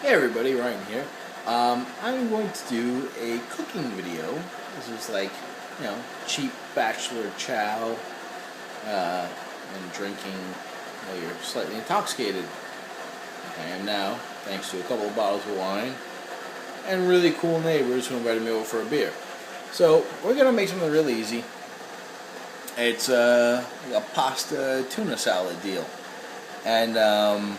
Hey everybody, Ryan here. I'm going to do a cooking video. This is like, cheap bachelor chow and drinking while you're slightly intoxicated. I am now, thanks to a couple of bottles of wine and really cool neighbors who invited me over for a beer. So we're going to make something really easy. It's like a pasta tuna salad deal. And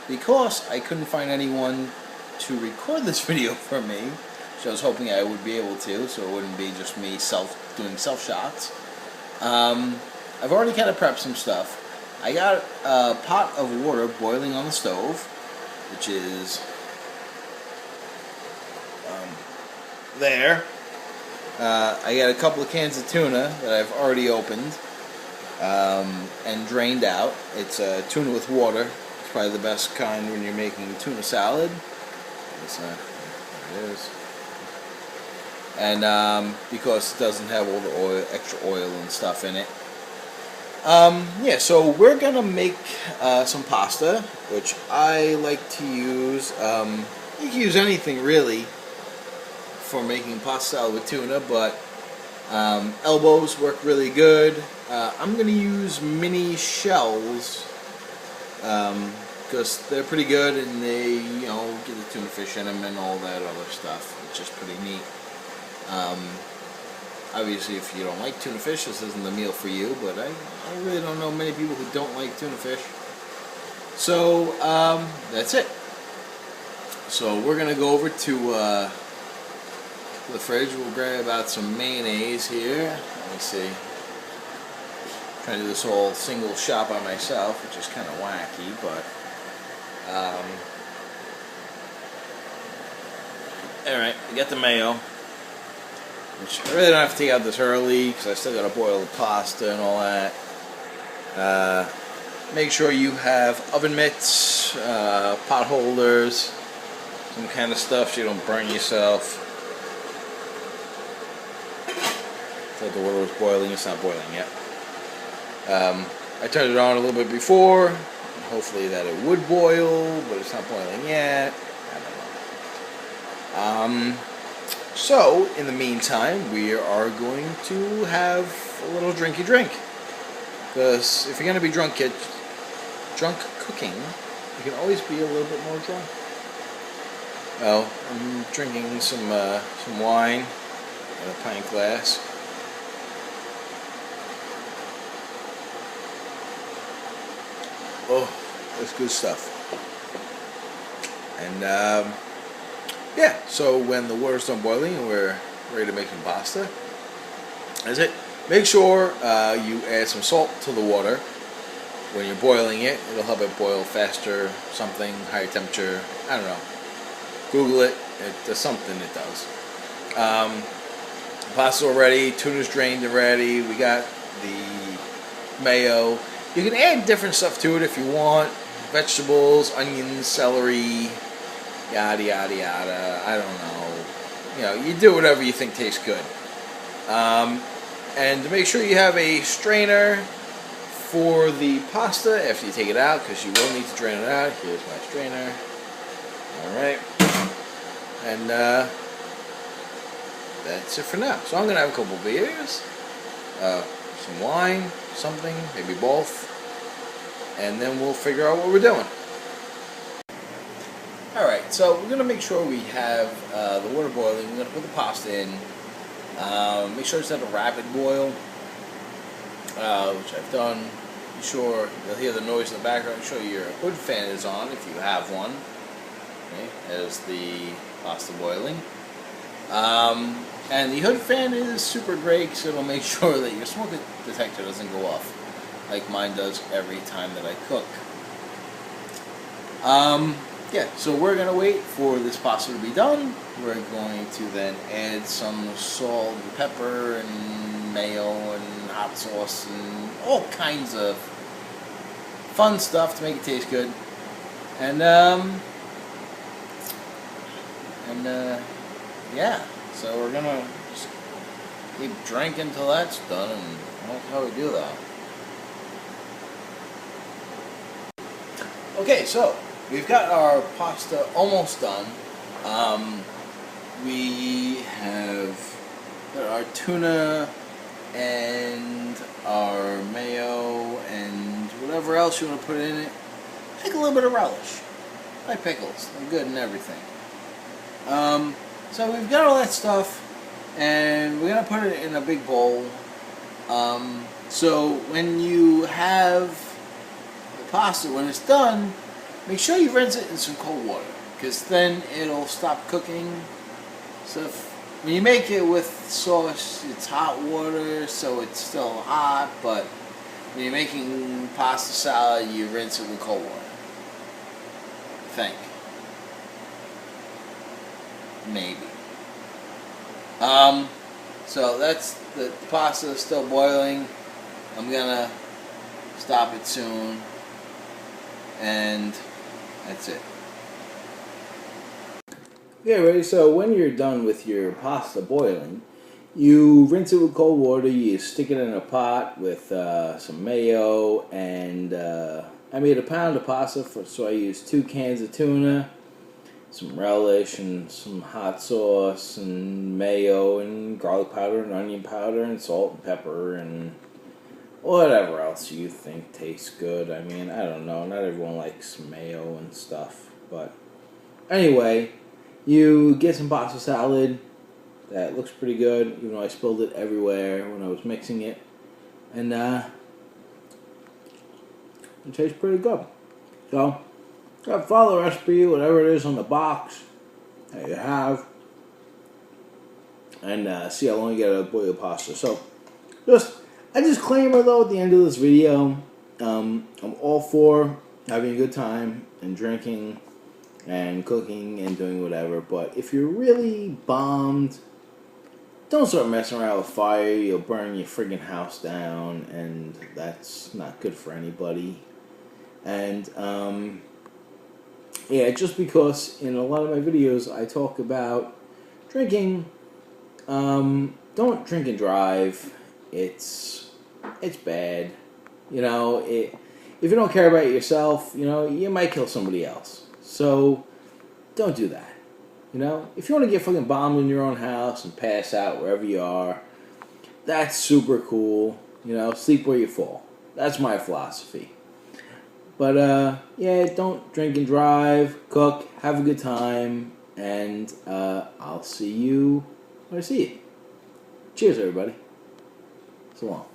because I couldn't find anyone to record this video for me, which I was hoping I would be able to, so it wouldn't be just me doing self shots. I've already kind of prepped some stuff. I got a pot of water boiling on the stove, which is there. I got a couple of cans of tuna that I've already opened and drained out. It's tuna with water. It's probably the best kind when you're making tuna salad. There it is. And because it doesn't have all the oil, extra oil and stuff in it. Yeah, so we're gonna make some pasta, which I like to use. You can use anything really for making pasta salad with tuna, but elbows work really good. I'm gonna use mini shells because they're pretty good, and they, get the tuna fish in them and all that other stuff, which is pretty neat. Obviously, if you don't like tuna fish, this isn't the meal for you, but I really don't know many people who don't like tuna fish. So, that's it. So, we're going to go over to the fridge. We'll grab out some mayonnaise here. Let me see. I'm trying to do this whole single shot by myself, which is kind of wacky, but alright, I got the mayo, which I really don't have to take out this early because I still got to boil the pasta and all that. Make sure you have oven mitts, pot holders, some kind of stuff so you don't burn yourself. Thought the water was boiling. It's not boiling yet. I turned it on a little bit before, hopefully that it would boil, but it's not boiling yet. I don't know. So, in the meantime, we are going to have a little drinky drink. Because if you're going to be drunk cooking, you can always be a little bit more drunk. Well, I'm drinking some wine in a pint glass. Oh, that's good stuff. And yeah, so when the water's done boiling and we're ready to make some pasta, that's it. Make sure you add some salt to the water when you're boiling it. It'll help it boil faster, something, higher temperature, I don't know. Google it, it does something, it does. Pasta's all ready, tuna's drained and ready, we got the mayo. You can add different stuff to it if you want. Vegetables, onions, celery, yada yada yada. I don't know. You do whatever you think tastes good. And to make sure you have a strainer for the pasta after you take it out, because you will need to drain it out. Here's my strainer. Alright. And that's it for now. So I'm going to have a couple beers. Some wine, something, maybe both, and then we'll figure out what we're doing. Alright, so we're going to make sure we have the water boiling. We're going to put the pasta in. Make sure it's at a rapid boil, which I've done. Be sure you'll hear the noise in the background. Make sure your hood fan is on if you have one. Okay, as the pasta boiling. And the hood fan is super great because it'll make sure that your smoke detector doesn't go off like mine does every time that I cook. Yeah, so we're going to wait for this pasta to be done. We're going to then add some salt and pepper and mayo and hot sauce and all kinds of fun stuff to make it taste good. And yeah. So we're gonna just keep drinking until that's done, and that's how we do that. Okay, so we've got our pasta almost done. We have got our tuna and our mayo and whatever else you want to put in it. Take a little bit of relish. I like pickles. They're good and everything. So we've got all that stuff, and we're going to put it in a big bowl. So when you have the pasta, when it's done, make sure you rinse it in some cold water, because then it'll stop cooking. So when you make it with sauce, it's hot water, so it's still hot, but when you're making pasta salad, you rinse it with cold water. I think. Maybe. So that's the pasta is still boiling. I'm gonna stop it soon, and that's it. Okay, ready? So when you're done with your pasta boiling, you rinse it with cold water. You stick it in a pot with some mayo, and I made a pound of pasta, so I used 2 cans of tuna, some relish, and some hot sauce, and mayo, and garlic powder, and onion powder, and salt and pepper, and whatever else you think tastes good. I mean, I don't know. Not everyone likes mayo and stuff, but anyway, you get some pasta salad that looks pretty good, even though I spilled it everywhere when I was mixing it, and it tastes pretty good. So, follow the recipe, whatever it is on the box that you have, and see how long you gotta boil pasta. So, a disclaimer though at the end of this video, I'm all for having a good time and drinking and cooking and doing whatever, but if you're really bummed, don't start messing around with fire. You'll burn your friggin' house down, and that's not good for anybody. And yeah, just because in a lot of my videos I talk about drinking, don't drink and drive. It's bad. You know, if you don't care about yourself, you know, you might kill somebody else. So don't do that. You know, if you want to get fucking bombed in your own house and pass out wherever you are, that's super cool. You know, sleep where you fall. That's my philosophy. But, yeah, don't drink and drive, cook, have a good time, and I'll see you when I see you. Cheers, everybody. So long.